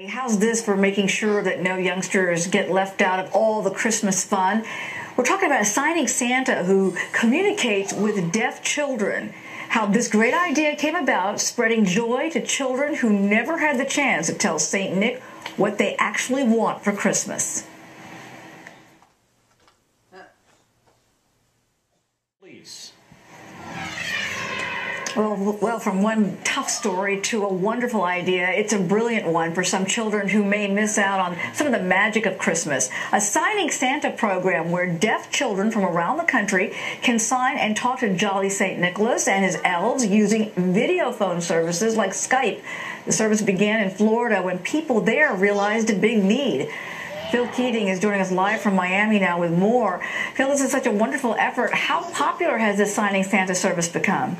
How's this for making sure that no youngsters get left out of all the Christmas fun? We're talking about assigning Santa who communicates with deaf children. How this great idea came about, spreading joy to children who never had the chance to tell Saint Nick what they actually want for Christmas. Please. Well, from one tough story to a wonderful idea, it's a brilliant one for some children who may miss out on some of the magic of Christmas. A Signing Santa program where deaf children from around the country can sign and talk to Jolly St. Nicholas and his elves using video phone services like Skype. The service began in Florida when people there realized a big need. Phil Keating is joining us live from Miami now with more. Phil, this is such a wonderful effort. How popular has this Signing Santa service become?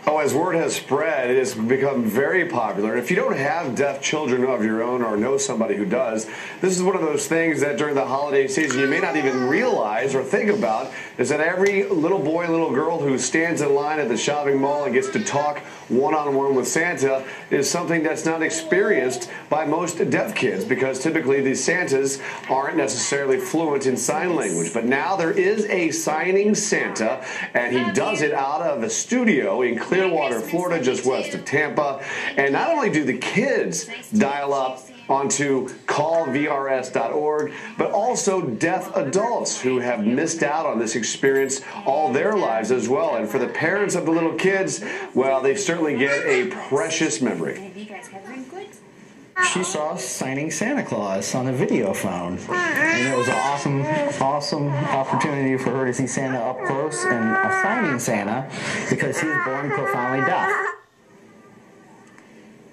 Oh, as word has spread, it has become very popular. If you don't have deaf children of your own or know somebody who does, this is one of those things that during the holiday season you may not even realize or think about, is that every little boy and little girl who stands in line at the shopping mall and gets to talk one-on-one with Santa is something that's not experienced by most deaf kids, because typically these Santas aren't necessarily fluent in sign language. But now there is a Signing Santa, and he does it out of a studio in Clearwater, Florida, just west of Tampa. And not only do the kids dial up onto callvrs.org, but also deaf adults who have missed out on this experience all their lives as well. And for the parents of the little kids, well, they certainly get a precious memory. She saw Signing Santa Claus on a video phone, and it was an awesome opportunity for her to see Santa up close and a signing Santa, because he was born profoundly deaf.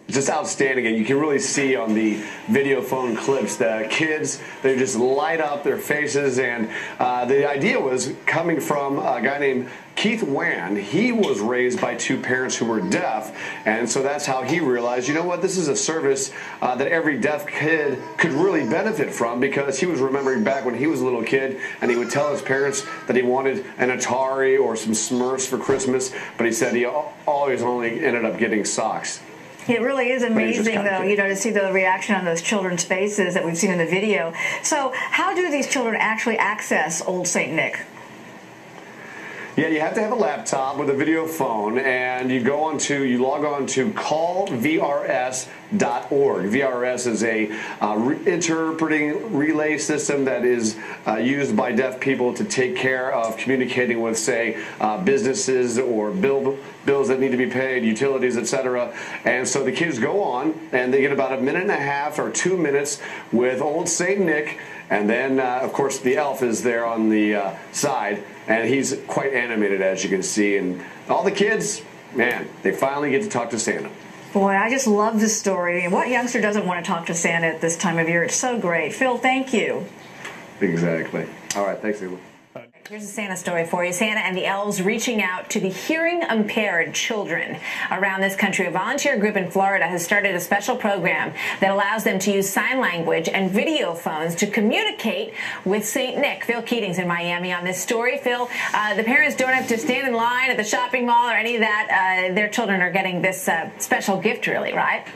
Just outstanding, and you can really see on the video phone clips the kids, they just light up their faces. And the idea was coming from a guy named Keith Wann. He was raised by two parents who were deaf, and so that's how he realized, you know what, this is a service that every deaf kid could really benefit from, because he was remembering back when he was a little kid and he would tell his parents that he wanted an Atari or some Smurfs for Christmas, but he said he always only ended up getting socks. It really is amazing, though, to see the reaction on those children's faces that we've seen in the video. So how do these children actually access Old St. Nick? Yeah, you have to have a laptop with a video phone, and you log on to callvrs.org. VRS is a interpreting relay system that is used by deaf people to take care of communicating with, say, businesses or bills that need to be paid, utilities, etc. And so the kids go on, and they get about a minute and a half or 2 minutes with Old St. Nick, and then, of course, the elf is there on the side, and he's quite animated, as you can see. And all the kids, man, they finally get to talk to Santa. Boy, I just love this story. What youngster doesn't want to talk to Santa at this time of year? It's so great. Phil, thank you. Exactly. All right, thanks, Eva. Here's a Santa story for you. Santa and the elves reaching out to the hearing-impaired children around this country. A volunteer group in Florida has started a special program that allows them to use sign language and video phones to communicate with St. Nick. Phil Keating's in Miami on this story. Phil, the parents don't have to stand in line at the shopping mall or any of that. Their children are getting this special gift, really, right?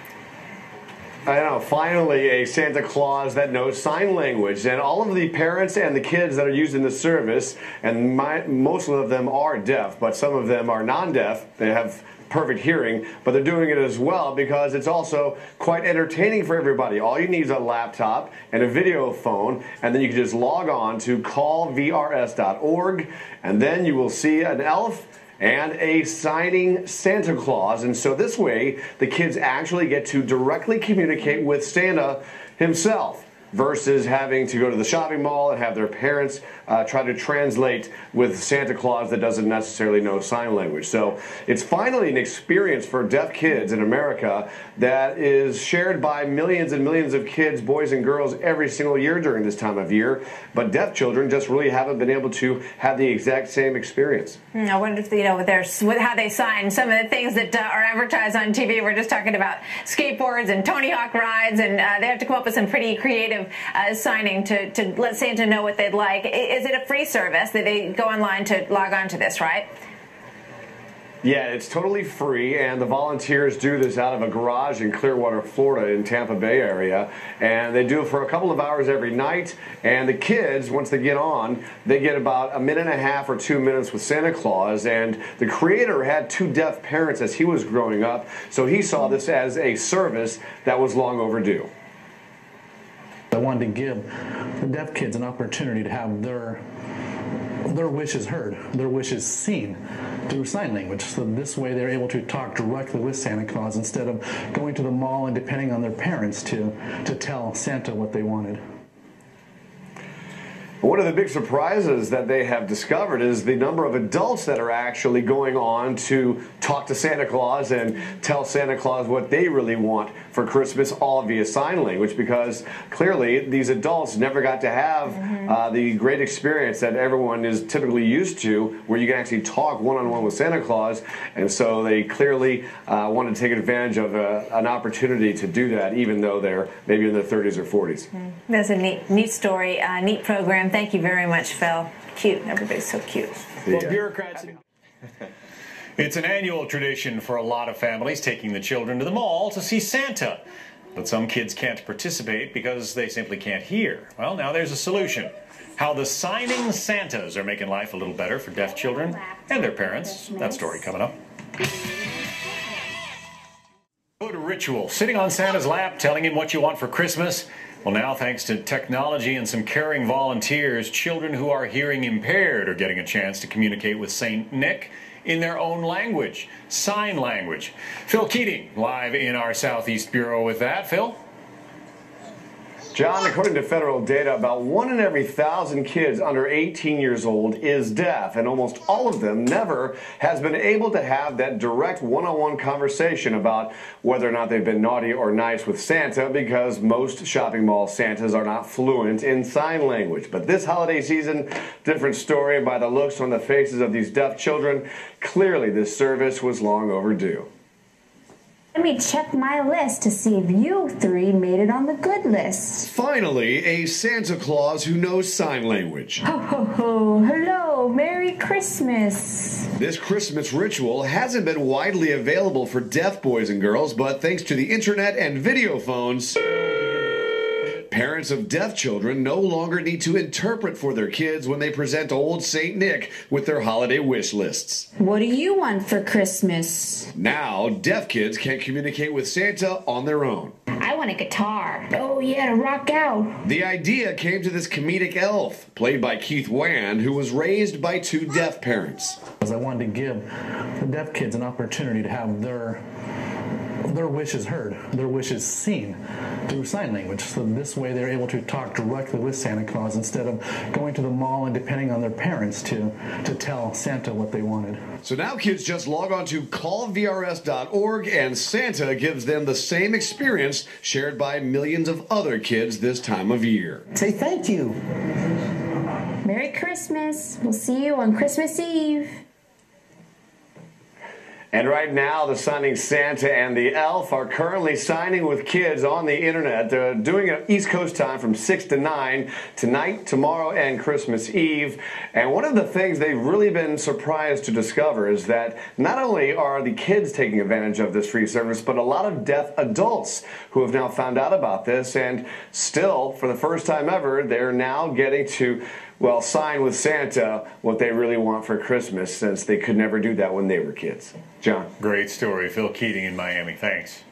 I know, finally a Santa Claus that knows sign language. And all of the parents and the kids that are using the service, and most of them are deaf, but some of them are non-deaf. They have perfect hearing, but they're doing it as well because it's also quite entertaining for everybody. All you need is a laptop and a video phone, and then you can just log on to callvrs.org, and then you will see an elf and a signing Santa Claus. And so this way, the kids actually get to directly communicate with Santa himself, versus having to go to the shopping mall and have their parents try to translate with Santa Claus that doesn't necessarily know sign language. So it's finally an experience for deaf kids in America that is shared by millions and millions of kids, boys and girls, every single year during this time of year. But deaf children just really haven't been able to have the exact same experience. I wonder if, with how they sign, some of the things that are advertised on TV. We're just talking about skateboards and Tony Hawk rides, and they have to come up with some pretty creative signing to let Santa know what they'd like. Is it a free service that they go online to log on to this, right? Yeah, it's totally free, and the volunteers do this out of a garage in Clearwater, Florida, in Tampa Bay area, and they do it for a couple of hours every night. And the kids, once they get on, they get about a minute and a half or 2 minutes with Santa Claus. And the creator had two deaf parents as he was growing up, so he saw this as a service that was long overdue. I wanted to give the deaf kids an opportunity to have their wishes heard, their wishes seen through sign language. So this way they're able to talk directly with Santa Claus instead of going to the mall and depending on their parents to tell Santa what they wanted. One of the big surprises that they have discovered is the number of adults that are actually going on to talk to Santa Claus and tell Santa Claus what they really want for Christmas, all via sign language, because clearly these adults never got to have the great experience that everyone is typically used to, where you can actually talk one-on-one with Santa Claus. And so they clearly want to take advantage of an opportunity to do that, even though they're maybe in their 30s or 40s. That's a neat story, neat program. Thank you very much, Phil. Cute. Everybody's so cute. Well, bureaucrats. It's an annual tradition for a lot of families, taking the children to the mall to see Santa. But some kids can't participate because they simply can't hear. Well, now there's a solution. How the signing Santas are making life a little better for deaf children and their parents. That story coming up. Good ritual. Sitting on Santa's lap, telling him what you want for Christmas. Well, now, thanks to technology and some caring volunteers, children who are hearing impaired are getting a chance to communicate with Saint Nick in their own language, sign language. Phil Keating, live in our Southeast Bureau with that. Phil? John, according to federal data, about 1 in every 1,000 kids under 18 years old is deaf, and almost all of them never has been able to have that direct one-on-one conversation about whether or not they've been naughty or nice with Santa, because most shopping mall Santas are not fluent in sign language. But this holiday season, different story. By the looks on the faces of these deaf children, clearly this service was long overdue. Let me check my list to see if you three made it on the good list. Finally, a Santa Claus who knows sign language. Ho, ho, ho. Hello. Merry Christmas. This Christmas ritual hasn't been widely available for deaf boys and girls, but thanks to the internet and video phones, parents of deaf children no longer need to interpret for their kids when they present old Saint Nick with their holiday wish lists. What do you want for Christmas? Now, deaf kids can communicate with Santa on their own. I want a guitar. Oh yeah, to rock out. The idea came to this comedic elf, played by Keith Wann, who was raised by two deaf parents. I wanted to give the deaf kids an opportunity to have their wishes heard, their wishes seen through sign language. So this way they're able to talk directly with Santa Claus instead of going to the mall and depending on their parents to tell Santa what they wanted. So now kids just log on to callvrs.org and Santa gives them the same experience shared by millions of other kids this time of year. Say thank you. Merry Christmas. We'll see you on Christmas Eve. And right now, the Signing Santa and the Elf are currently signing with kids on the internet. They're doing it East Coast time from 6 to 9, tonight, tomorrow, and Christmas Eve. And one of the things they've really been surprised to discover is that not only are the kids taking advantage of this free service, but a lot of deaf adults who have now found out about this. And still, for the first time ever, they're now getting to, well, sign with Santa what they really want for Christmas, since they could never do that when they were kids. John. Great story. Phil Keating in Miami. Thanks.